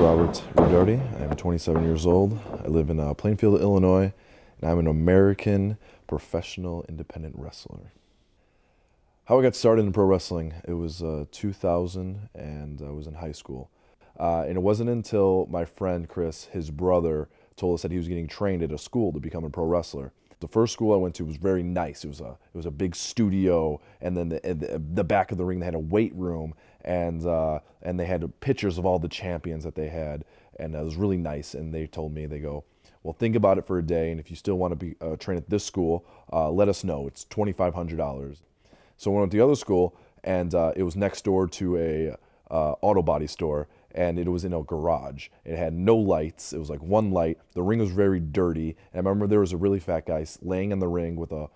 Robert Ridotti. I am 27 years old. I live in Plainfield, Illinois, and I'm an American professional independent wrestler. How I got started in pro wrestling, it was 2000, and I was in high school. And it wasn't until my friend Chris, his brother, told us that he was getting trained at a school to become a pro wrestler. The first school I went to was very nice. It was a big studio, and then the back of the ring they had a weight room, and they had pictures of all the champions that they had, and it was really nice. And they told me, they go, well, think about it for a day, and if you still want to be trained at this school, let us know. It's $2,500. So I went to the other school, and it was next door to a auto body store, and it was in a garage. It had no lights. It was like one light. The ring was very dirty. And I remember there was a really fat guy laying in the ring with a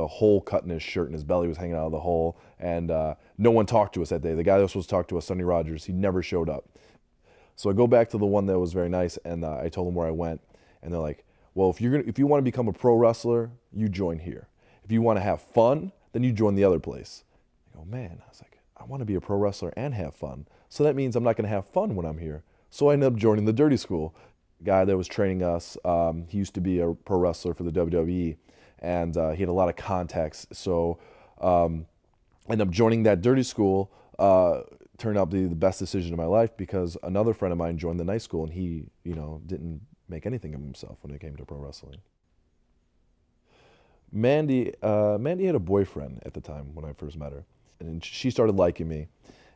hole cut in his shirt, and his belly was hanging out of the hole. And no one talked to us that day. The guy that was supposed to talk to us, Sonny Rogers, he never showed up. So I go back to the one that was very nice, and I told them where I went, and they're like, "Well, if you want to become a pro wrestler, you join here. If you want to have fun, then you join the other place." I go, man, I was like, I want to be a pro wrestler and have fun. So that means I'm not going to have fun when I'm here. So I ended up joining the Dirty School. The guy that was training us, he used to be a pro wrestler for the WWE, and he had a lot of contacts. So I ended up joining that Dirty School. Turned out to be the best decision of my life, because another friend of mine joined the night school, and he, didn't make anything of himself when it came to pro wrestling. Mandy had a boyfriend at the time when I first met her, and she started liking me,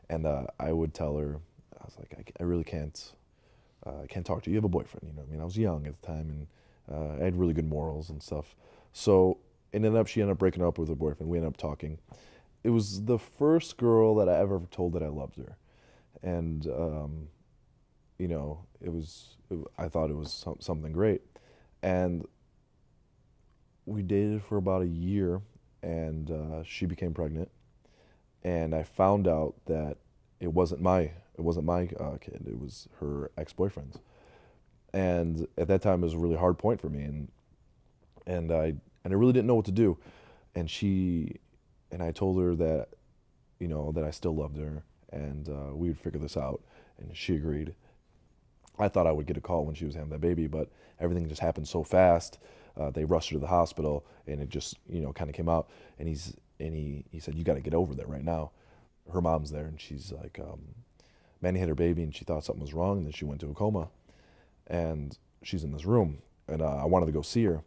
and I would tell her, I was like, I really can't talk to you. You have a boyfriend, I mean, I was young at the time, and I had really good morals and stuff. So she ended up breaking up with her boyfriend. We ended up talking. It was the first girl that I ever told that I loved her, and I thought it was something great, and we dated for about a year, and she became pregnant, and I found out that it wasn't my kid. It was her ex-boyfriend's, and at that time it was a really hard point for me, and I really didn't know what to do, and I told her that that I still loved her, and we would figure this out, and she agreed. I thought I would get a call when she was having that baby, but everything just happened so fast. They rushed her to the hospital, and it just kind of came out. And he said, "You got to get over that right now." Her mom's there, and she's like, Manny had her baby, and she thought something was wrong, and then she went to a coma, and she's in this room, and I wanted to go see her,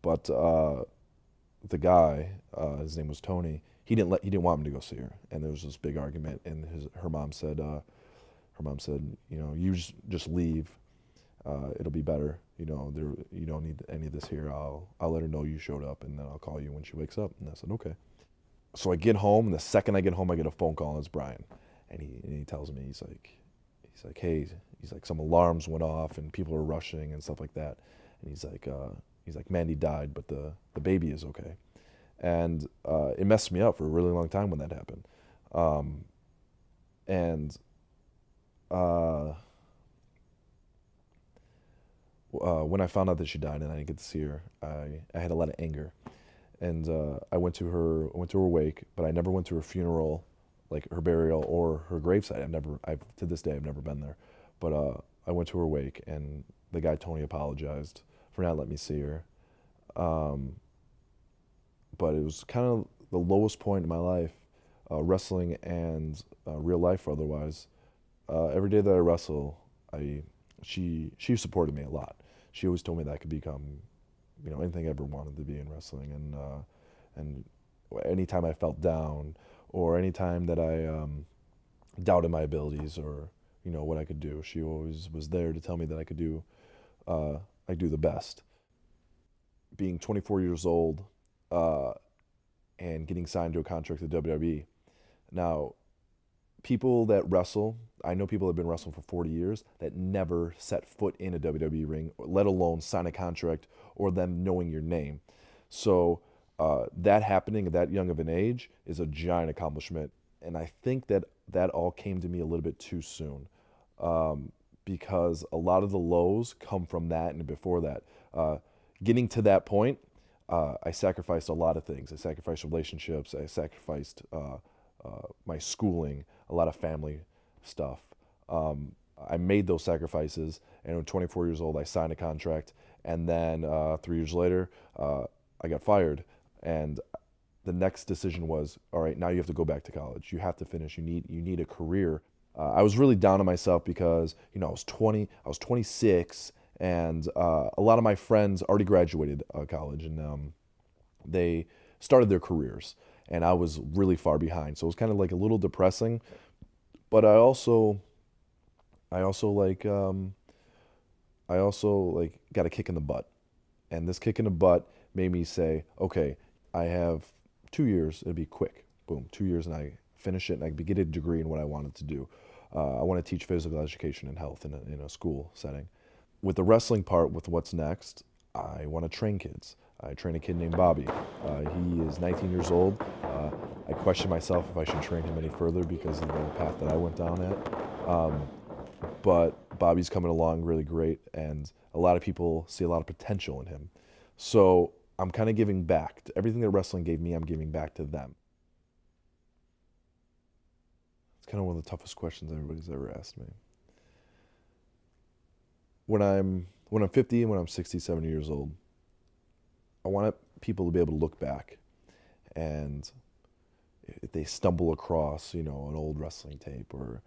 but the guy, his name was Tony. He didn't want me to go see her, and there was this big argument, and her mom said, you just leave. It'll be better. You don't need any of this here. I'll let her know you showed up, and then I'll call you when she wakes up. And I said, okay. So I get home, and the second I get home, I get a phone call, and it's Brian, and he tells me, he's like, hey, he's like, some alarms went off, and people are rushing and stuff like that, and he's like, Mandy died, but the baby is okay, and it messed me up for a really long time when that happened, and when I found out that she died and I didn't get to see her, I had a lot of anger, and I went to her wake, but I never went to her funeral, like her burial or her gravesite. To this day I've never been there, but I went to her wake, and the guy Tony apologized for not letting me see her, but it was kind of the lowest point in my life, wrestling and real life otherwise. Every day that I wrestle, she supported me a lot. She always told me that I could become, anything I ever wanted to be in wrestling, and anytime I felt down, or anytime that I doubted my abilities, or what I could do, she always was there to tell me that I could do the best. Being 24 years old, and getting signed to a contract with WWE. Now, people that wrestle, I know people that have been wrestling for 40 years that never set foot in a WWE ring, let alone sign a contract or them knowing your name. So that happening at that young of an age is a giant accomplishment. And I think that all came to me a little bit too soon, because a lot of the lows come from that and before that. Getting to that point, I sacrificed a lot of things. I sacrificed relationships. I sacrificed my schooling, a lot of family stuff. I made those sacrifices, and at 24 years old, I signed a contract, and then 3 years later, I got fired, and the next decision was, all right, now you have to go back to college. You have to finish. You need a career. I was really down on myself because I was 20, I was 26, and a lot of my friends already graduated college, and they started their careers, and I was really far behind. So it was kind of like a little depressing, but I also like got a kick in the butt, and this kick in the butt made me say, okay, I have 2 years. It'd be quick, boom, 2 years, and I finish it, and I get a degree in what I wanted to do. I want to teach physical education and health in a school setting. With the wrestling part, with what's next, I want to train kids. I train a kid named Bobby. He is 19 years old. I question myself if I should train him any further because of the path that I went down at. But Bobby's coming along really great, and a lot of people see a lot of potential in him. So I'm kind of giving back. Everything that wrestling gave me, I'm giving back to them. It's kind of one of the toughest questions everybody's ever asked me. When I'm 50 and when I'm 60, 70 years old, I want people to be able to look back, and if they stumble across, an old wrestling tape, or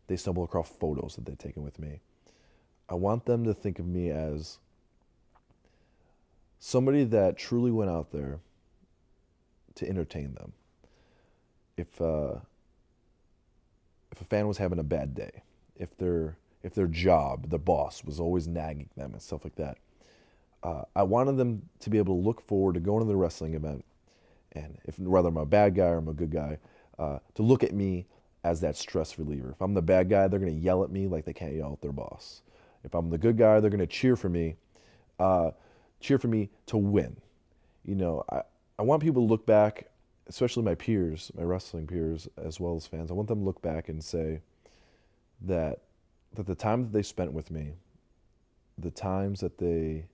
they stumble across photos that they've taken with me, I want them to think of me as somebody that truly went out there to entertain them. If a fan was having a bad day, if their job, their boss was always nagging them and stuff like that, I wanted them to be able to look forward to going to the wrestling event, and whether I'm a bad guy or I'm a good guy, to look at me as that stress reliever. If I'm the bad guy, they're going to yell at me like they can't yell at their boss. If I'm the good guy, they're going to cheer for me to win. I want people to look back, especially my peers, my wrestling peers, as well as fans. I want them to look back and say that the time that they spent with me, the times that they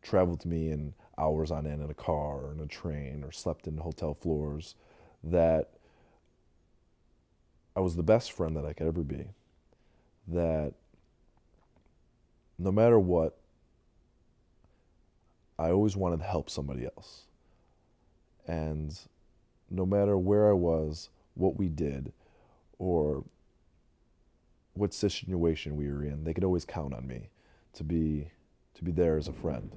traveled to me in hours on end in a car or in a train or slept in hotel floors, that I was the best friend that I could ever be. That no matter what, I always wanted to help somebody else. And no matter where I was, what we did, or what situation we were in, they could always count on me to be there as a friend.